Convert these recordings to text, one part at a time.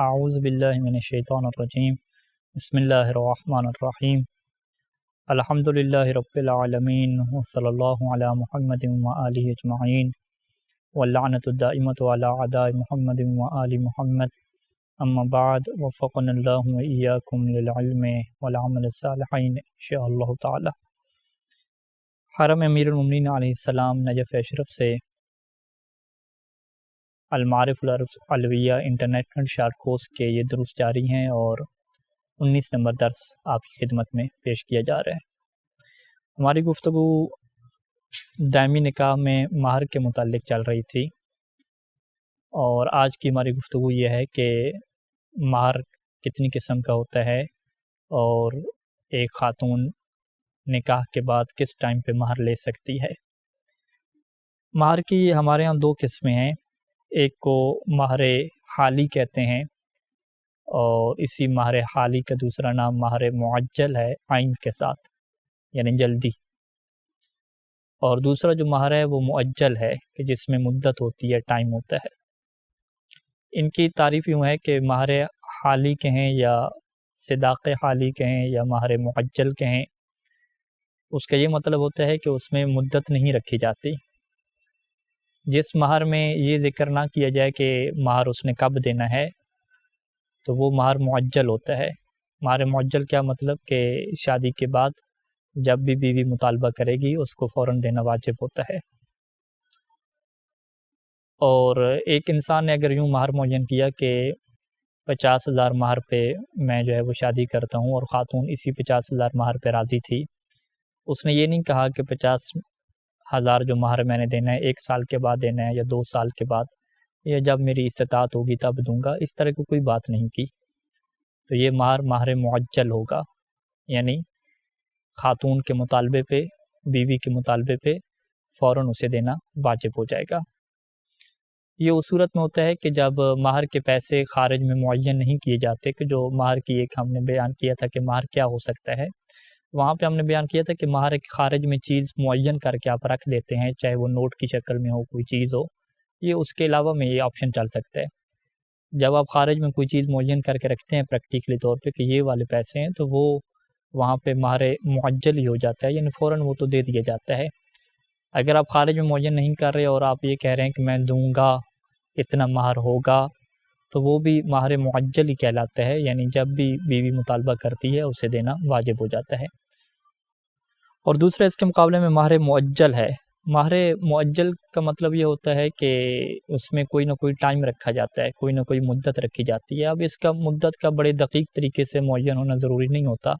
اعوذ باللہ من الشیطان الرجیم بسم اللہ الرحمن الرحیم الحمد للہ رب العالمین وصلی اللہ علی محمد وآلہ اجمعین واللعنۃ الدائمۃ علی اعداء محمد وآل محمد اما بعد وفقنا اللہ وإیاکم للعلم والعمل الصالحین انشاء اللہ تعالی۔ حرم امیر المومنین علیہ السلام نجف اشرف سے المعارف العلویہ انٹرنیشنل شارٹ کورس کے یہ دروس جاری ہیں اور 19 نمبر درس آپ کی خدمت میں پیش کیا جا رہا ہے۔ ہماری گفتگو دائمی نکاح میں مہر کے متعلق چل رہی تھی اور آج کی ہماری گفتگو یہ ہے کہ مہر کتنی قسم کا ہوتا ہے اور ایک خاتون نکاح کے بعد کس ٹائم پہ مہر لے سکتی ہے۔ مہر کی ہمارے ہاں دو قسمیں ہیں، ایک کو مہر حالی کہتے ہیں اور اسی مہر حالی کا دوسرا نام مہر معجل ہے عین کے ساتھ یعنی جلدی، اور دوسرا جو مہر ہے وہ معجل ہے کہ جس میں مدت ہوتی ہے، ٹائم ہوتا ہے۔ ان کی تعریف یوں ہے کہ مہر حالی کہیں یا صداق حالی کہیں یا مہر معجل کہیں، اس کا یہ مطلب ہوتا ہے کہ اس میں مدت نہیں رکھی جاتی۔ جس مہر میں یہ ذکر نہ کیا جائے کہ مہر اس نے کب دینا ہے تو وہ مہر معجل ہوتا ہے۔ مہر معجل کیا مطلب کہ شادی کے بعد جب بھی بیوی مطالبہ کرے گی اس کو فوراً دینا واجب ہوتا ہے۔ اور ایک انسان نے اگر یوں مہر معین کیا کہ 50,000 مہر پہ میں جو ہے وہ شادی کرتا ہوں اور خاتون اسی 50,000 مہر پہ راضی تھی، اس نے یہ نہیں کہا کہ 50,000 جو مہر میں نے دینا ہے 1 سال کے بعد دینا ہے یا 2 سال کے بعد یا جب میری استطاعت ہوگی تب دوں گا، اس طرح کی کوئی بات نہیں کی، تو یہ مہر معجل ہوگا، یعنی خاتون کے مطالبے پہ، بیوی کے مطالبے پہ فوراً اسے دینا واجب ہو جائے گا۔ یہ اس صورت میں ہوتا ہے کہ جب مہر کے پیسے خارج میں معین نہیں کیے جاتے، کہ جو مہر کی ایک ہم نے بیان کیا تھا کہ مہر کیا ہو سکتا ہے، وہاں پہ ہم نے بیان کیا تھا کہ مہر خارج میں چیز معین کر کے آپ رکھ دیتے ہیں، چاہے وہ نوٹ کی شکل میں ہو، کوئی چیز ہو، یہ اس کے علاوہ میں یہ آپشن چل سکتا ہے۔ جب آپ خارج میں کوئی چیز معین کر کے رکھتے ہیں پریکٹیکلی طور پہ کہ یہ والے پیسے ہیں، تو وہ وہاں پہ مہر معجل ہی ہو جاتا ہے، یعنی فوراً وہ تو دے دیا جاتا ہے۔ اگر آپ خارج میں معین نہیں کر رہے اور آپ یہ کہہ رہے ہیں کہ میں دوں گا، اتنا مہر ہوگا، تو وہ بھی مہر معجل ہی کہلاتا ہے، یعنی جب بھی بیوی مطالبہ کرتی ہے اسے دینا واجب ہو جاتا ہے۔ اور دوسرا اس کے مقابلے میں مہر معجل ہے۔ مہر معجل کا مطلب یہ ہوتا ہے کہ اس میں کوئی نہ کوئی ٹائم رکھا جاتا ہے، کوئی نہ کوئی مدت رکھی جاتی ہے۔ اب اس کا مدت کا بڑے دقیق طریقے سے معین ہونا ضروری نہیں ہوتا،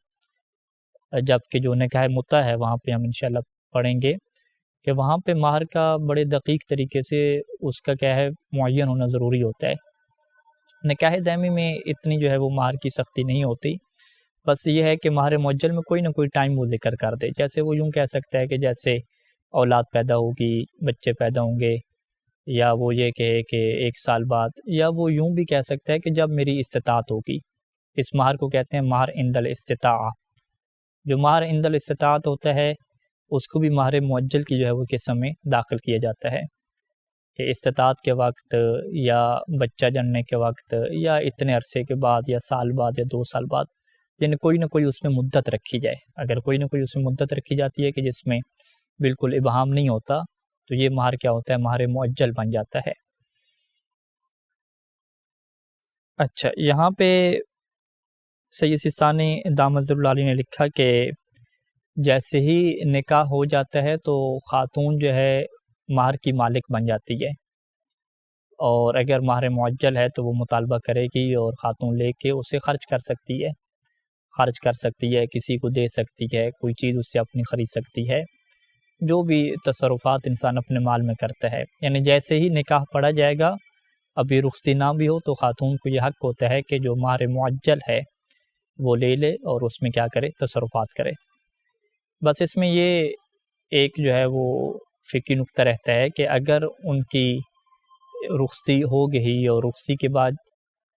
جبکہ جو نکاح متع ہے وہاں پہ ہم انشاءاللہ پڑھیں گے کہ وہاں پہ مہر کا بڑے دقیق طریقے سے اس کا کیا ہے معین ہونا ضروری ہوتا ہے۔ نکاح دائمی میں اتنی جو ہے وہ مہر کی سختی نہیں ہوتی، بس یہ ہے کہ مہر معجل میں کوئی نہ کوئی ٹائم وہ ذکر کر دے، جیسے وہ یوں کہہ سکتا ہے کہ جیسے اولاد پیدا ہوگی، بچے پیدا ہوں گے، یا وہ یہ کہے کہ 1 سال بعد، یا وہ یوں بھی کہہ سکتا ہے کہ جب میری استطاعت ہوگی۔ اس مہر کو کہتے ہیں مہر عند الاستطاعہ۔ جو مہر عند الاستطاعت ہوتا ہے اس کو بھی مہر معجل کی جو ہے وہ قسم میں داخل کیا جاتا ہے کہ استطاعت کے وقت یا بچہ جننے کے وقت یا اتنے عرصے کے بعد یا سال بعد یا 2 سال بعد، یعنی کوئی نہ کوئی اس میں مدت رکھی جائے۔ اگر کوئی نہ کوئی اس میں مدت رکھی جاتی ہے کہ جس میں بالکل ابہام نہیں ہوتا تو یہ مہر کیا ہوتا ہے، مہر معجل بن جاتا ہے۔ اچھا، یہاں پہ سید سیستانی دامت العالی نے لکھا کہ جیسے ہی نکاح ہو جاتا ہے تو خاتون جو ہے مہر کی مالک بن جاتی ہے، اور اگر مہر معجل ہے تو وہ مطالبہ کرے گی اور خاتون لے کے اسے خرچ کر سکتی ہے، کسی کو دے سکتی ہے، کوئی چیز اس سے اپنی خرید سکتی ہے، جو بھی تصرفات انسان اپنے مال میں کرتا ہے۔ یعنی جیسے ہی نکاح پڑھا جائے گا، ابھی رخصتی نہ بھی ہو تو خاتون کو یہ حق ہوتا ہے کہ جو مہر معجل ہے وہ لے لے اور اس میں کیا کرے، تصرفات کرے۔ بس اس میں یہ ایک جو ہے وہ فقہی نکتہ رہتا ہے کہ اگر ان کی رخصتی ہو گئی اور رخصتی کے بعد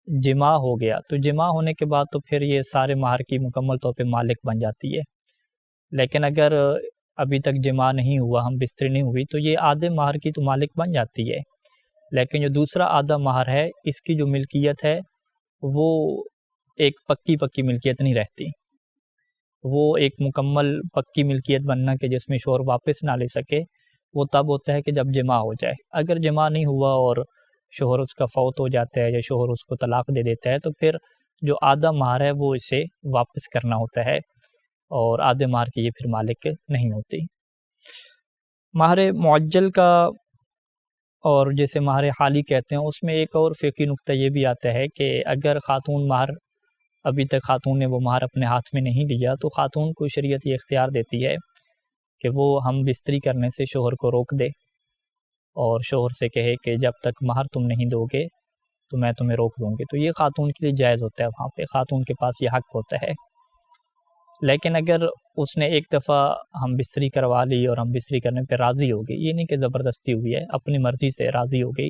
جمع ہو گیا تو جمع ہونے کے بعد تو پھر یہ سارے مہر کی مکمل طور پہ مالک بن جاتی ہے، لیکن اگر ابھی تک جمع نہیں ہوا، ہم بستری نہیں ہوئی، تو یہ آدھے مہر کی تو مالک بن جاتی ہے، لیکن جو دوسرا آدھا مہر ہے اس کی جو ملکیت ہے وہ ایک پکی ملکیت نہیں رہتی، وہ ایک مکمل پکی ملکیت بننا کہ جس میں شوہر واپس نہ لے سکے، وہ تب ہوتا ہے کہ جب جماع ہو جائے۔ اگر جماع نہیں ہوا اور شوہر اس کا فوت ہو جاتا ہے یا شوہر اس کو طلاق دے دیتا ہے، تو پھر جو آدھا مہر ہے وہ اسے واپس کرنا ہوتا ہے، اور آدھے مہر کی یہ پھر مالک نہیں ہوتی۔ مہر معجل کا اور جیسے مہر حالی کہتے ہیں، اس میں ایک اور فقہی نقطہ یہ بھی آتا ہے کہ اگر خاتون مہر ابھی تک خاتون نے وہ مہر اپنے ہاتھ میں نہیں لیا، تو خاتون کو شریعت یہ اختیار دیتی ہے کہ وہ ہم بستری کرنے سے شوہر کو روک دے، اور شوہر سے کہے کہ جب تک مہر تم نہیں دو گے تو میں تمہیں روک دوں گی۔ تو یہ خاتون کے لیے جائز ہوتا ہے، وہاں پہ خاتون کے پاس یہ حق ہوتا ہے۔ لیکن اگر اس نے ایک دفعہ ہم بستری کروا لی اور ہم بستری کرنے پہ راضی ہو گئی، یہ نہیں کہ زبردستی ہوئی ہے، اپنی مرضی سے راضی ہو گئی،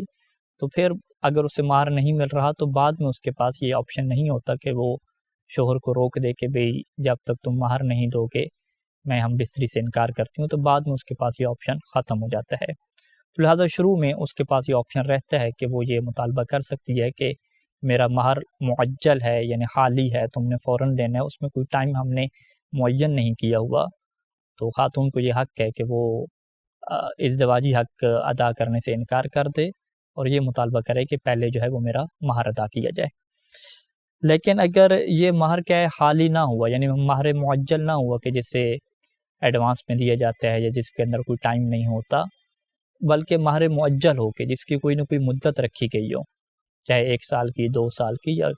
تو پھر اگر اسے مہر نہیں مل رہا تو بعد میں اس کے پاس یہ آپشن نہیں ہوتا کہ وہ شوہر کو روک دے کہ بھئی جب تک تم مہر نہیں دو گے میں ہم بستری سے انکار کرتی ہوں، تو بعد میں اس کے پاس یہ آپشن ختم ہو جاتا ہے۔ تو لہٰذا شروع میں اس کے پاس یہ آپشن رہتا ہے کہ وہ یہ مطالبہ کر سکتی ہے کہ میرا مہر معجل ہے، یعنی حالی ہے، تم نے فوراً دینا ہے، اس میں کوئی ٹائم ہم نے معین نہیں کیا ہوا۔ تو خاتون کو یہ حق ہے کہ وہ ازدواجی حق ادا کرنے سے انکار کر دے اور یہ مطالبہ کرے کہ پہلے جو ہے وہ میرا مہر ادا کیا جائے۔ لیکن اگر یہ مہر کیا ہے حالی نہ ہوا، یعنی مہر معجل نہ ہوا کہ جسے ایڈوانس میں دیا جاتا ہے یا جس کے اندر کوئی ٹائم نہیں ہوتا، بلکہ مہر معجل ہو کہ جس کی کوئی نہ کوئی مدت رکھی گئی ہو، چاہے 1 سال کی، 2 سال کی، یا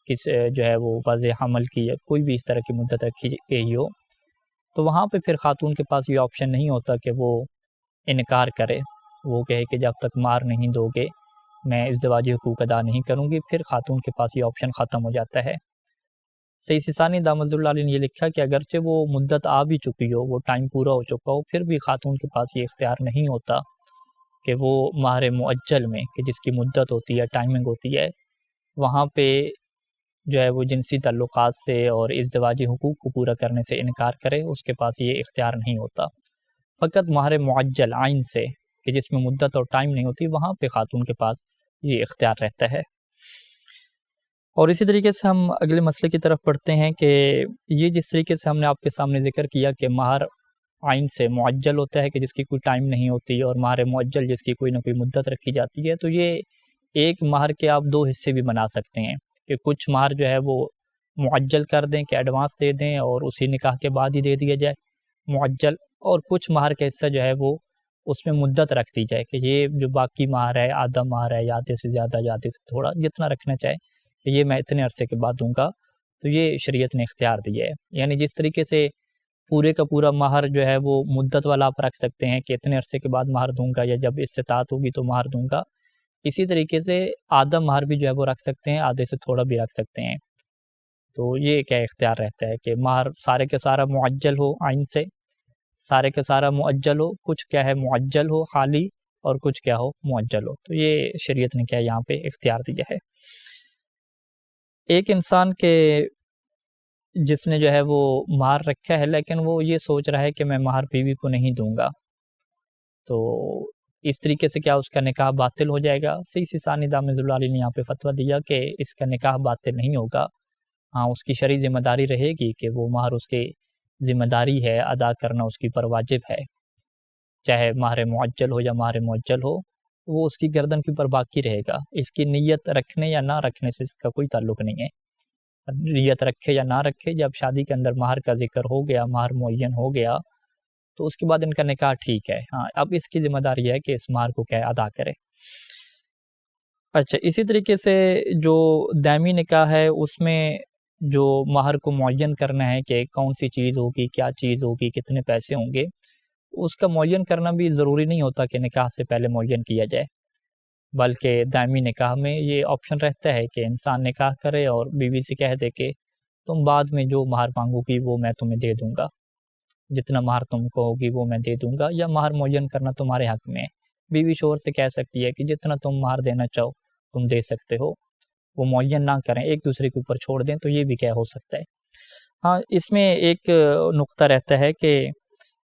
کس جو ہے وہ وضع حمل کی، یا کوئی بھی اس طرح کی مدت رکھی گئی ہو، تو وہاں پہ پھر خاتون کے پاس یہ آپشن نہیں ہوتا کہ وہ انکار کرے، وہ کہے کہ جب تک مہر نہیں دو گے میں ازدواجی حقوق ادا نہیں کروں گی۔ پھر خاتون کے پاس یہ آپشن ختم ہو جاتا ہے۔ سید سیستانی دامت اللہ علیہ نے یہ لکھا کہ اگرچہ وہ مدت آ بھی چکی ہو، وہ ٹائم پورا ہو چکا ہو، پھر بھی خاتون کے پاس یہ اختیار نہیں ہوتا کہ وہ مہر معجل میں کہ جس کی مدت ہوتی ہے، ٹائمنگ ہوتی ہے، وہاں پہ جو ہے وہ جنسی تعلقات سے اور ازدواجی حقوق کو پورا کرنے سے انکار کرے، اس کے پاس یہ اختیار نہیں ہوتا۔ فقط مہر معجل عین سے کہ جس میں مدت اور ٹائم نہیں ہوتی، وہاں پہ خاتون کے پاس یہ اختیار رہتا ہے۔ اور اسی طریقے سے ہم اگلے مسئلے کی طرف پڑھتے ہیں کہ یہ جس طریقے سے ہم نے آپ کے سامنے ذکر کیا کہ مہر عین سے معجل ہوتا ہے کہ جس کی کوئی ٹائم نہیں ہوتی، اور مہر معجل جس کی کوئی نہ کوئی مدت رکھی جاتی ہے، تو یہ ایک مہر کے آپ 2 حصے بھی بنا سکتے ہیں کہ کچھ مہر جو ہے وہ معجل کر دیں کہ ایڈوانس دے دیں اور اسی نکاح کے بعد ہی دے دیا جائے معجل، اور کچھ مہر کا حصہ جو ہے وہ اس میں مدت رکھ دی جائے کہ یہ جو باقی مہر ہے، آدھا مہر ہے یا آدھے سے زیادہ یا آدھے سے تھوڑا، جتنا رکھنا چاہے کہ یہ میں اتنے عرصے کے بعد دوں گا، تو یہ شریعت نے اختیار دیا ہے۔ یعنی جس طریقے سے پورے کا پورا مہر جو ہے وہ مدت والا آپ رکھ سکتے ہیں کہ اتنے عرصے کے بعد مہر دوں گا یا جب استطاعت ہوگی تو مہر دوں گا، اسی طریقے سے آدھا مہر بھی جو ہے وہ رکھ سکتے ہیں، آدھے سے تھوڑا بھی رکھ سکتے ہیں۔ تو یہ کیا اختیار رہتا ہے کہ مہر سارے کے سارا معجل ہو عین سے، سارے کا سارا معجل ہو، کچھ کیا ہے معجل ہو حالی، اور کچھ کیا ہو معجل ہو۔ تو یہ شریعت نے کیا یہاں پہ اختیار دیا ہے۔ ایک انسان کے جس نے جو ہے وہ مہر رکھا ہے لیکن وہ یہ سوچ رہا ہے کہ میں مہر بیوی کو نہیں دوں گا، تو اس طریقے سے کیا اس کا نکاح باطل ہو جائے گا؟ سید سیستانی دامت اللہ علیہ نے یہاں پہ فتویٰ دیا کہ اس کا نکاح باطل نہیں ہوگا، ہاں اس کی شرعی ذمہ داری رہے گی کہ وہ مہر اس کی ذمہ داری ہے، ادا کرنا اس کی پر واجب ہے، چاہے مہر معجل ہو یا مہر معجل ہو، وہ اس کی گردن کے اوپر باقی رہے گا۔ اس کی نیت رکھنے یا نہ رکھنے سے اس کا کوئی تعلق نہیں ہے، نیت رکھے یا نہ رکھے، جب شادی کے اندر مہر کا ذکر ہو گیا، مہر معین ہو گیا، تو اس کے بعد ان کا نکاح ٹھیک ہے۔ ہاں اب اس کی ذمہ داری ہے کہ اس مہر کو کیا ادا کرے۔ اچھا، اسی طریقے سے جو دائمی نکاح ہے اس میں جو مہر کو معین کرنا ہے کہ کون سی چیز ہوگی، کیا چیز ہوگی، کتنے پیسے ہوں گے، اس کا معین کرنا بھی ضروری نہیں ہوتا کہ نکاح سے پہلے معین کیا جائے، بلکہ دائمی نکاح میں یہ آپشن رہتا ہے کہ انسان نکاح کرے اور بیوی سے کہہ دے کہ تم بعد میں جو مہر مانگو گی وہ میں تمہیں دے دوں گا، جتنا مہر تم کو ہوگی وہ میں دے دوں گا، یا مہر معین کرنا تمہارے حق میں ہے۔ بیوی شوہر سے کہہ سکتی ہے کہ جتنا تم مہر دینا چاہو تم دے سکتے ہو، وہ معین نہ کریں، ایک دوسرے کے اوپر چھوڑ دیں، تو یہ بھی کیا ہو سکتا ہے۔ ہاں اس میں ایک نقطہ رہتا ہے کہ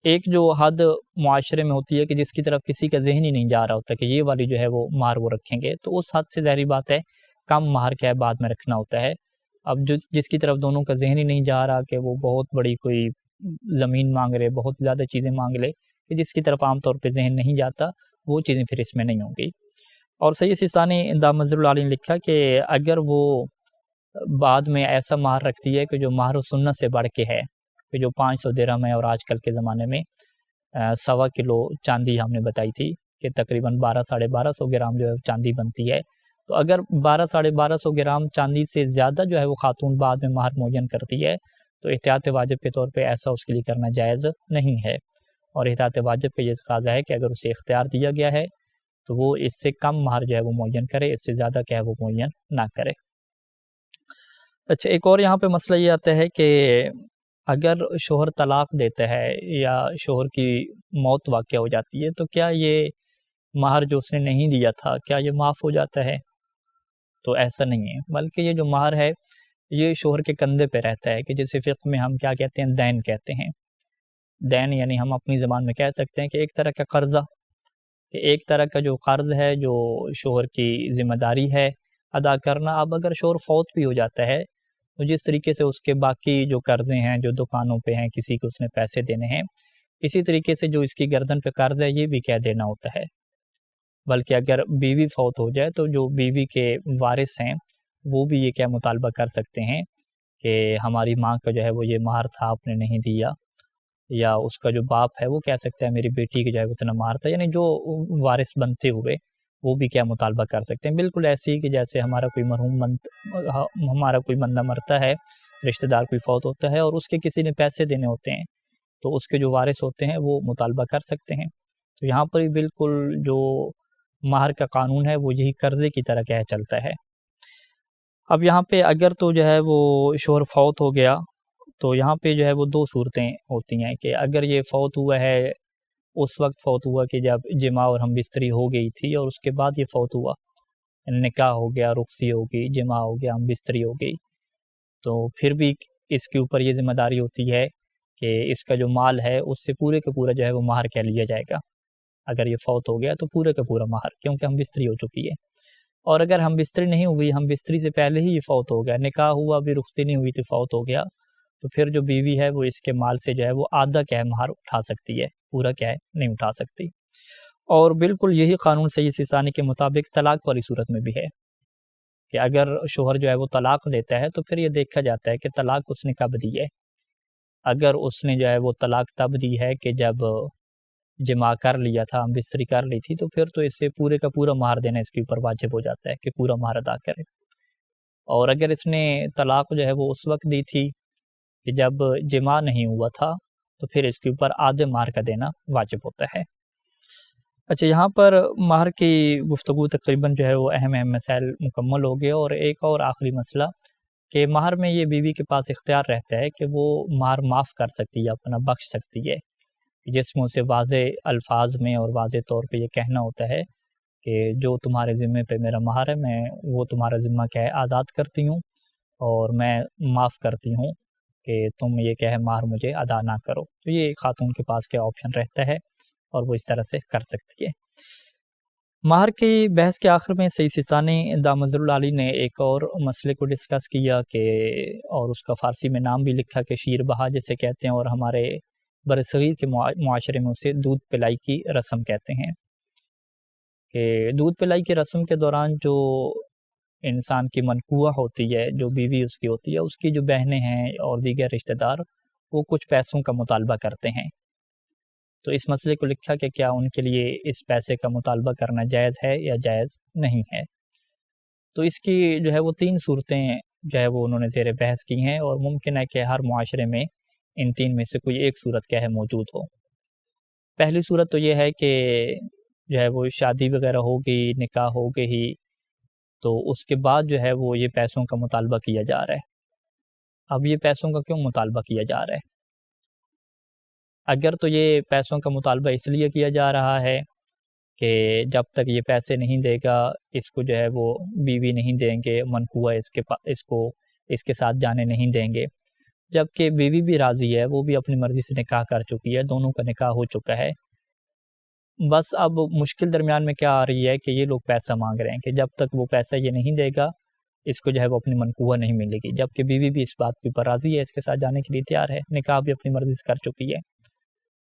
ایک جو حد معاشرے میں ہوتی ہے کہ جس کی طرف کسی کا ذہن ہی نہیں جا رہا ہوتا کہ یہ والی جو ہے وہ مہر وہ رکھیں گے، تو اس حد سے ظاہری بات ہے کم مہر کیا ہے بعد میں رکھنا ہوتا ہے. اب جس کی طرف دونوں کا ذہن ہی نہیں جا رہا کہ وہ بہت بڑی کوئی زمین مانگ رہے, بہت زیادہ چیزیں مانگ لے, کہ جس کی طرف عام طور پہ ذہن نہیں جاتا, وہ چیزیں پھر اس میں نہیں ہوں گی. اور سید سیستانی دامت العالی نے لکھا کہ اگر وہ بعد میں ایسا مہر رکھتی ہے کہ جو مہر و سنت سے بڑھ کے ہے, کہ جو 500 درہم ہے, اور آج کل کے زمانے میں 1.25 کلو چاندی ہم نے بتائی تھی کہ تقریباً 12-1250 گرام جو ہے چاندی بنتی ہے. تو اگر 12-1250 گرام چاندی سے زیادہ جو ہے وہ خاتون بعد میں مہر معین کرتی ہے, تو احتیاط واجب کے طور پہ ایسا اس کے لیے کرنا جائز نہیں ہے. اور احتیاط واجب کا یہ تقاضا ہے کہ اگر اسے اختیار دیا گیا ہے تو وہ اس سے کم مہر جو ہے وہ معین کرے, اس سے زیادہ کیا ہے وہ معین نہ کرے. اچھا, ایک اور یہاں پہ مسئلہ یہ آتا ہے کہ اگر شوہر طلاق دیتا ہے یا شوہر کی موت واقع ہو جاتی ہے, تو کیا یہ مہر جو اس نے نہیں دیا تھا کیا یہ معاف ہو جاتا ہے؟ تو ایسا نہیں ہے, بلکہ یہ جو مہر ہے یہ شوہر کے کندھے پہ رہتا ہے, کہ جیسے فقہ میں ہم کیا کہتے ہیں, دین کہتے ہیں. دین یعنی ہم اپنی زبان میں کہہ سکتے ہیں کہ ایک طرح کا قرضہ, کہ ایک طرح کا جو قرض ہے جو شوہر کی ذمہ داری ہے ادا کرنا. اب اگر شوہر فوت بھی ہو جاتا ہے تو جس طریقے سے اس کے باقی جو قرضے ہیں, جو دکانوں پہ ہیں, کسی کو اس نے پیسے دینے ہیں, اسی طریقے سے جو اس کی گردن پہ قرض ہے یہ بھی کیا دینا ہوتا ہے. بلکہ اگر بیوی فوت ہو جائے تو جو بیوی کے وارث ہیں وہ بھی یہ کیا مطالبہ کر سکتے ہیں کہ ہماری ماں کا جو ہے وہ یہ مہر تھا آپ نے نہیں دیا, یا اس کا جو باپ ہے وہ کہہ سکتا ہے میری بیٹی کی جو ہے اتنا مہر تھا. یعنی جو وارث بنتے ہوئے وہ بھی کیا مطالبہ کر سکتے ہیں. بالکل ایسے ہی کہ جیسے ہمارا کوئی بندہ مرتا ہے, رشتہ دار کوئی فوت ہوتا ہے اور اس کے کسی نے پیسے دینے ہوتے ہیں, تو اس کے جو وارث ہوتے ہیں وہ مطالبہ کر سکتے ہیں. تو یہاں پر بالکل جو مہر کا قانون ہے وہ یہی قرضے کی طرح کیا چلتا ہے. اب یہاں پہ اگر تو جو ہے وہ شوہر فوت ہو گیا تو یہاں پہ جو ہے وہ 2 صورتیں ہوتی ہیں, کہ اگر یہ فوت ہوا ہے اس وقت فوت ہوا کہ جب جماع اور ہم بستری ہو گئی تھی, اور اس کے بعد یہ فوت ہوا, نکاح ہو گیا, رخصی ہو گئی, جماع ہو گیا, ہم بستری ہو گئی, تو پھر بھی اس کے اوپر یہ ذمہ داری ہوتی ہے کہ اس کا جو مال ہے اس سے پورے کا پورا جو ہے وہ مہر کیا لیا جائے گا. اگر یہ فوت ہو گیا تو پورے کا پورا مہر, کیونکہ ہم بستری ہو چکی ہے. اور اگر ہم بستری نہیں ہوئی, ہم بستری سے پہلے ہی یہ فوت ہو گیا, نکاح ہوا بھی, رخصتی نہیں ہوئی تو فوت ہو گیا, تو پھر جو بیوی ہے وہ اس کے مال سے جو ہے وہ آدھا کیا ہے مہر اٹھا سکتی ہے, پورا کیا ہے نہیں اٹھا سکتی. اور بالکل یہی قانون سید سیستانی کے مطابق طلاق والی صورت میں بھی ہے, کہ اگر شوہر جو ہے وہ طلاق دیتا ہے تو پھر یہ دیکھا جاتا ہے کہ طلاق اس نے کب دی ہے. اگر اس نے جو ہے وہ طلاق تب دی ہے کہ جب جماع کر لیا تھا, ہم بستری کر لی تھی, تو پھر تو اسے پورے کا پورا مہر دینا اس کے اوپر واجب ہو جاتا ہے کہ پورا مہر ادا کرے. اور اگر اس نے طلاق جو ہے وہ اس وقت دی تھی کہ جب جماع نہیں ہوا تھا, تو پھر اس کے اوپر آدھے مہر کا دینا واجب ہوتا ہے. اچھا, یہاں پر مہر کی گفتگو تقریباً جو ہے وہ اہم مسائل مکمل ہو گئے. اور ایک اور آخری مسئلہ کہ مہر میں یہ بیوی کے پاس اختیار رہتا ہے کہ وہ مہر معاف کر سکتی ہے, اپنا بخش سکتی ہے, جس میں اسے واضح الفاظ میں اور واضح طور پہ یہ کہنا ہوتا ہے کہ جو تمہارے ذمے پہ میرا مہر ہے میں وہ تمہارا ذمہ کیا ہے آزاد کرتی ہوں, اور میں معاف کرتی ہوں کہ تم یہ کیا ہے مہر مجھے ادا نہ کرو. تو یہ خاتون کے پاس کیا آپشن رہتا ہے اور وہ اس طرح سے کر سکتی ہے. مہر کی بحث کے آخر میں سید سیستانی دامت العالی نے ایک اور مسئلے کو ڈسکس کیا کہ, اور اس کا فارسی میں نام بھی لکھا کہ شیر بہا جسے کہتے ہیں, اور ہمارے برصغیر کے معاشرے میں اسے دودھ پلائی کی رسم کہتے ہیں. کہ دودھ پلائی کی رسم کے دوران جو انسان کی منقوہ ہوتی ہے, جو بیوی اس کی ہوتی ہے, اس کی جو بہنیں ہیں اور دیگر رشتہ دار وہ کچھ پیسوں کا مطالبہ کرتے ہیں. تو اس مسئلے کو لکھا کہ کیا ان کے لیے اس پیسے کا مطالبہ کرنا جائز ہے یا جائز نہیں ہے. تو اس کی جو ہے وہ 3 صورتیں جو ہے وہ انہوں نے زیر بحث کی ہیں, اور ممکن ہے کہ ہر معاشرے میں ان 3 میں سے کوئی ایک صورت کیا ہے موجود ہو. پہلی صورت تو یہ ہے کہ جو ہے وہ شادی وغیرہ ہو گئی, نکاح ہو گئی, تو اس کے بعد جو ہے وہ یہ پیسوں کا مطالبہ کیا جا رہا ہے. اب یہ پیسوں کا کیوں مطالبہ کیا جا رہا ہے؟ اگر تو یہ پیسوں کا مطالبہ اس لیے کیا جا رہا ہے کہ جب تک یہ پیسے نہیں دے گا اس کو جو ہے وہ بیوی نہیں دیں گے, منقوہ اس کے ساتھ جانے نہیں دیں گے, جبکہ بیوی بھی راضی ہے, وہ بھی اپنی مرضی سے نکاح کر چکی ہے, دونوں کا نکاح ہو چکا ہے. بس اب مشکل درمیان میں کیا آ رہی ہے کہ یہ لوگ پیسہ مانگ رہے ہیں کہ جب تک وہ پیسہ یہ نہیں دے گا اس کو جو ہے وہ اپنی منقوہ نہیں ملے گی، جبکہ بیوی بھی اس بات کے اوپر راضی ہے، اس کے ساتھ جانے کے لیے تیار ہے، نکاح بھی اپنی مرضی سے کر چکی ہے۔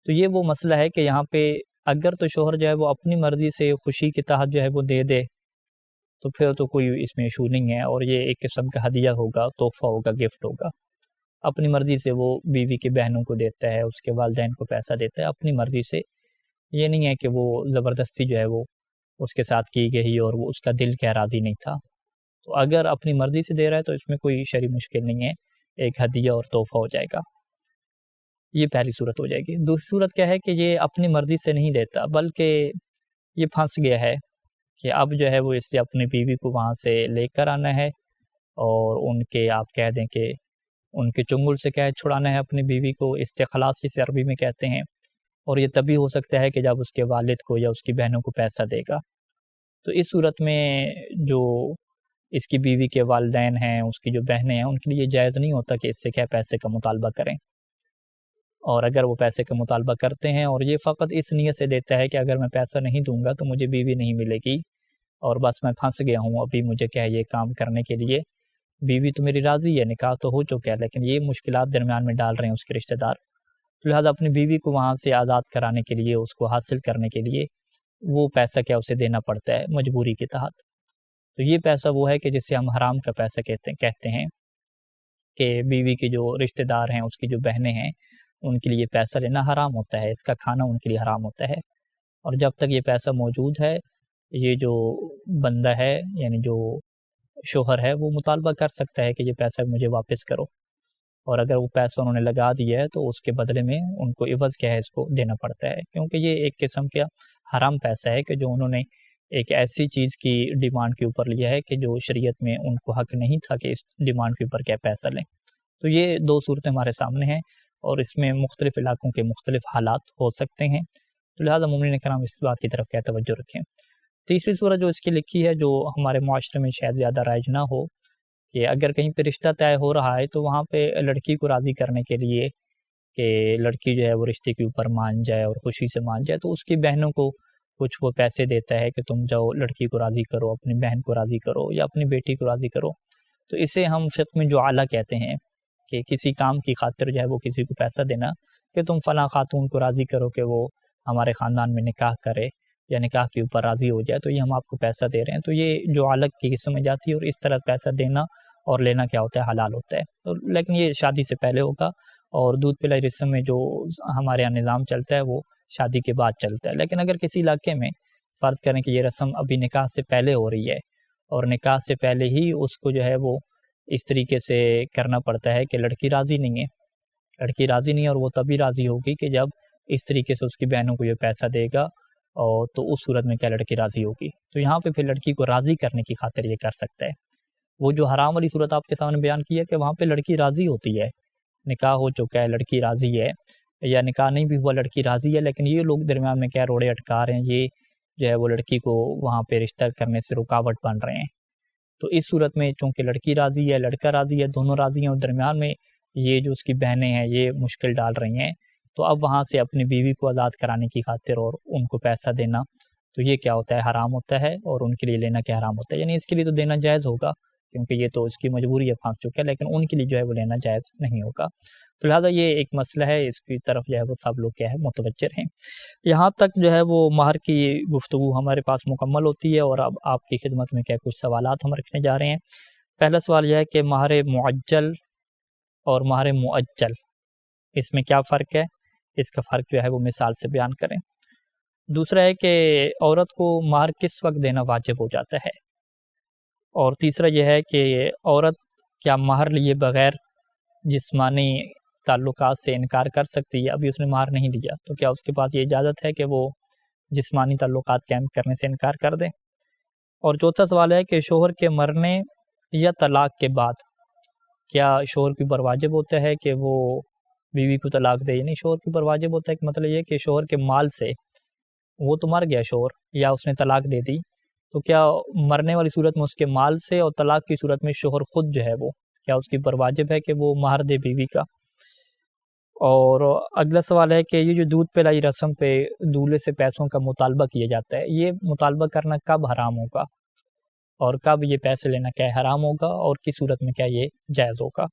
تو یہ وہ مسئلہ ہے کہ یہاں پہ اگر تو شوہر جو ہے وہ اپنی مرضی سے خوشی کے تحت جو ہے وہ دے دے تو پھر تو کوئی اس میں ایشو نہیں ہے، اور یہ ایک قسم کا ہدیہ ہوگا، تحفہ ہوگا، گفٹ ہوگا۔ اپنی مرضی سے وہ بیوی کی بہنوں کو دیتا ہے، اس کے والدین کو پیسہ دیتا ہے اپنی مرضی سے، یہ نہیں ہے کہ وہ زبردستی جو ہے وہ اس کے ساتھ کی گئی اور وہ اس کا دل کہہ راضی نہیں تھا۔ تو اگر اپنی مرضی سے دے رہا ہے تو اس میں کوئی شرعی مشکل نہیں ہے، ایک ہدیہ اور تحفہ ہو جائے گا۔ یہ پہلی صورت ہو جائے گی۔ دوسری صورت کیا ہے کہ یہ اپنی مرضی سے نہیں دیتا، بلکہ یہ پھنس گیا ہے کہ اب جو ہے وہ اس سے اپنی بیوی کو وہاں سے لے کر آنا ہے، اور ان کے آپ کہہ دیں کہ ان کے چنگل سے قید چھڑانا ہے اپنی بیوی کو، استخلاص جسے عربی میں کہتے ہیں، اور یہ تبھی ہو سکتا ہے کہ جب اس کے والد کو یا اس کی بہنوں کو پیسہ دے گا۔ تو اس صورت میں جو اس کی بیوی کے والدین ہیں، اس کی جو بہنیں ہیں، ان کے لیے جائز نہیں ہوتا کہ اس سے کیا پیسے کا مطالبہ کریں، اور اگر وہ پیسے کا مطالبہ کرتے ہیں اور یہ فقط اس نیت سے دیتا ہے کہ اگر میں پیسہ نہیں دوں گا تو مجھے بیوی نہیں ملے گی اور بس میں پھنس گیا ہوں، ابھی مجھے کیا ہے یہ کام کرنے کے لیے، بیوی تو میری راضی ہے، نکاح تو ہو چکا ہے، لیکن یہ مشکلات درمیان میں ڈال رہے ہیں اس کے رشتہ دار، لہٰذا اپنی بیوی کو وہاں سے آزاد کرانے کے لیے، اس کو حاصل کرنے کے لیے وہ پیسہ کیا اسے دینا پڑتا ہے مجبوری کے تحت۔ تو یہ پیسہ وہ ہے کہ جسے ہم حرام کا پیسہ کہتے ہیں کہ بیوی کے جو رشتہ دار ہیں، اس کی جو بہنیں ہیں، ان کے لیے پیسہ لینا حرام ہوتا ہے، اس کا کھانا ان کے لیے حرام ہوتا ہے، اور جب تک یہ پیسہ موجود ہے، یہ جو بندہ ہے یعنی جو شوہر ہے وہ مطالبہ کر سکتا ہے کہ یہ پیسہ مجھے واپس کرو، اور اگر وہ پیسہ انہوں نے لگا دیا ہے تو اس کے بدلے میں ان کو عوض کیا ہے اس کو دینا پڑتا ہے، کیونکہ یہ ایک قسم کا حرام پیسہ ہے کہ جو انہوں نے ایک ایسی چیز کی ڈیمانڈ کے اوپر لیا ہے کہ جو شریعت میں ان کو حق نہیں تھا کہ اس ڈیمانڈ کے اوپر کیا پیسہ لیں۔ تو یہ دو صورتیں ہمارے سامنے ہیں، اور اس میں مختلف علاقوں کے مختلف حالات ہو سکتے ہیں، تو لہٰذا مومنین کرام اس بات کی طرف کیا توجہ رکھیں۔ تیسری صورت جو اس کی لکھی ہے، جو ہمارے معاشرے میں شاید زیادہ رائج نہ ہو، کہ اگر کہیں پہ رشتہ طے ہو رہا ہے تو وہاں پہ لڑکی کو راضی کرنے کے لیے کہ لڑکی جو ہے وہ رشتے کے اوپر مان جائے اور خوشی سے مان جائے، تو اس کی بہنوں کو کچھ وہ پیسے دیتا ہے کہ تم جاؤ لڑکی کو راضی کرو، اپنی بہن کو راضی کرو یا اپنی بیٹی کو راضی کرو۔ تو اسے ہم فقہ میں جعالہ کہتے ہیں، کہ کسی کام کی خاطر جو ہے وہ کسی کو پیسہ دینا کہ تم فلاں خاتون کو راضی کرو کہ وہ ہمارے خاندان میں نکاح کرے یا نکاح کے اوپر راضی ہو جائے، تو یہ ہم آپ کو پیسہ دے رہے ہیں۔ تو یہ جو الگ کی قسم میں جاتی ہے، اور اس طرح پیسہ دینا اور لینا کیا ہوتا ہے، حلال ہوتا ہے، لیکن یہ شادی سے پہلے ہوگا، اور دودھ پلائی رسم میں جو ہمارے یہاں نظام چلتا ہے وہ شادی کے بعد چلتا ہے۔ لیکن اگر کسی علاقے میں فرض کریں کہ یہ رسم ابھی نکاح سے پہلے ہو رہی ہے، اور نکاح سے پہلے ہی اس کو جو ہے وہ اس طریقے سے کرنا پڑتا ہے کہ لڑکی راضی نہیں ہے، لڑکی راضی نہیں ہے، اور وہ تبھی راضی ہوگی کہ جب اس طریقے سے اس کی بہنوں کو یہ پیسہ دے گا، اور تو اس صورت میں کیا لڑکی راضی ہوگی۔ تو یہاں پہ پھر لڑکی کو راضی کرنے کی خاطر یہ کر سکتا ہے۔ وہ جو حرام والی صورت آپ کے سامنے بیان کی ہے کہ وہاں پہ لڑکی راضی ہوتی ہے، نکاح ہو چکا ہے، لڑکی راضی ہے، یا نکاح نہیں بھی ہوا لڑکی راضی ہے، لیکن یہ لوگ درمیان میں کیا روڑے اٹکا رہے ہیں، یہ جو ہے وہ لڑکی کو وہاں پہ رشتہ کرنے سے رکاوٹ بن رہے ہیں۔ تو اس صورت میں چونکہ لڑکی راضی ہے، لڑکا راضی ہے، دونوں راضی ہیں، اور درمیان میں یہ جو اس کی بہنیں ہیں یہ مشکل ڈال رہی ہیں، تو اب وہاں سے اپنی بیوی کو آزاد کرانے کی خاطر اور ان کو پیسہ دینا، تو یہ کیا ہوتا ہے، حرام ہوتا ہے، اور ان کے لیے لینا کیا حرام ہوتا ہے، یعنی اس کے لیے تو دینا جائز ہوگا کیونکہ یہ تو اس کی مجبوری ہے، پھنس چکا ہے، لیکن ان کے لیے جو ہے وہ لینا جائز نہیں ہوگا۔ تو لہٰذا یہ ایک مسئلہ ہے، اس کی طرف جو ہے وہ سب لوگ کیا ہے متوجہ ہیں۔ یہاں تک جو ہے وہ مہر کی گفتگو ہمارے پاس مکمل ہوتی ہے، اور اب آپ کی خدمت میں کیا کچھ سوالات ہم رکھنے جا رہے ہیں۔ پہلا سوال یہ ہے کہ مہر معجل اور مہر مؤجل، اس میں کیا فرق ہے، اس کا فرق جو ہے وہ مثال سے بیان کریں۔ دوسرا ہے کہ عورت کو مہر کس وقت دینا واجب ہو جاتا ہے، اور تیسرا یہ ہے کہ عورت کیا مہر لیے بغیر جسمانی تعلقات سے انکار کر سکتی ہے، ابھی اس نے مہر نہیں لیا، تو کیا اس کے پاس یہ اجازت ہے کہ وہ جسمانی تعلقات قائم کرنے سے انکار کر دے۔ اور چوتھا سوال ہے کہ شوہر کے مرنے یا طلاق کے بعد کیا شوہر کے اوپر واجب ہوتا ہے کہ وہ بیوی کو طلاق دے، یعنی شوہر کے اوپر واجب ہوتا ہے کہ مطلب یہ کہ شوہر کے مال سے، وہ تو مر گیا شوہر یا اس نے طلاق دے دی، تو کیا مرنے والی صورت میں اس کے مال سے، اور طلاق کی صورت میں شوہر خود جو ہے وہ کیا اس کے اوپر واجب ہے کہ وہ مہر دے بیوی کا۔ اور اگلا سوال ہے کہ یہ جو دودھ پلائی رسم پہ دولہے سے پیسوں کا مطالبہ کیا جاتا ہے، یہ مطالبہ کرنا کب حرام ہوگا، اور کب یہ پیسے لینا کیا حرام ہوگا اور کس صورت میں کیا یہ جائز ہوگا۔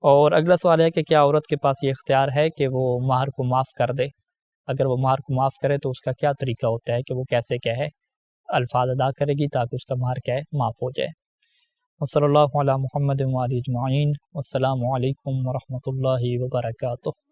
اور اگلا سوال ہے کہ کیا عورت کے پاس یہ اختیار ہے کہ وہ مہر کو معاف کر دے؟ اگر وہ مہر کو معاف کرے تو اس کا کیا طریقہ ہوتا ہے کہ وہ کیسے کیا ہے الفاظ ادا کرے گی تاکہ اس کا مہر کیا ہے معاف ہو جائے۔ وصلی اللہ علی محمد وآلہ اجمعین، والسلام علیکم ورحمۃ اللہ وبرکاتہ۔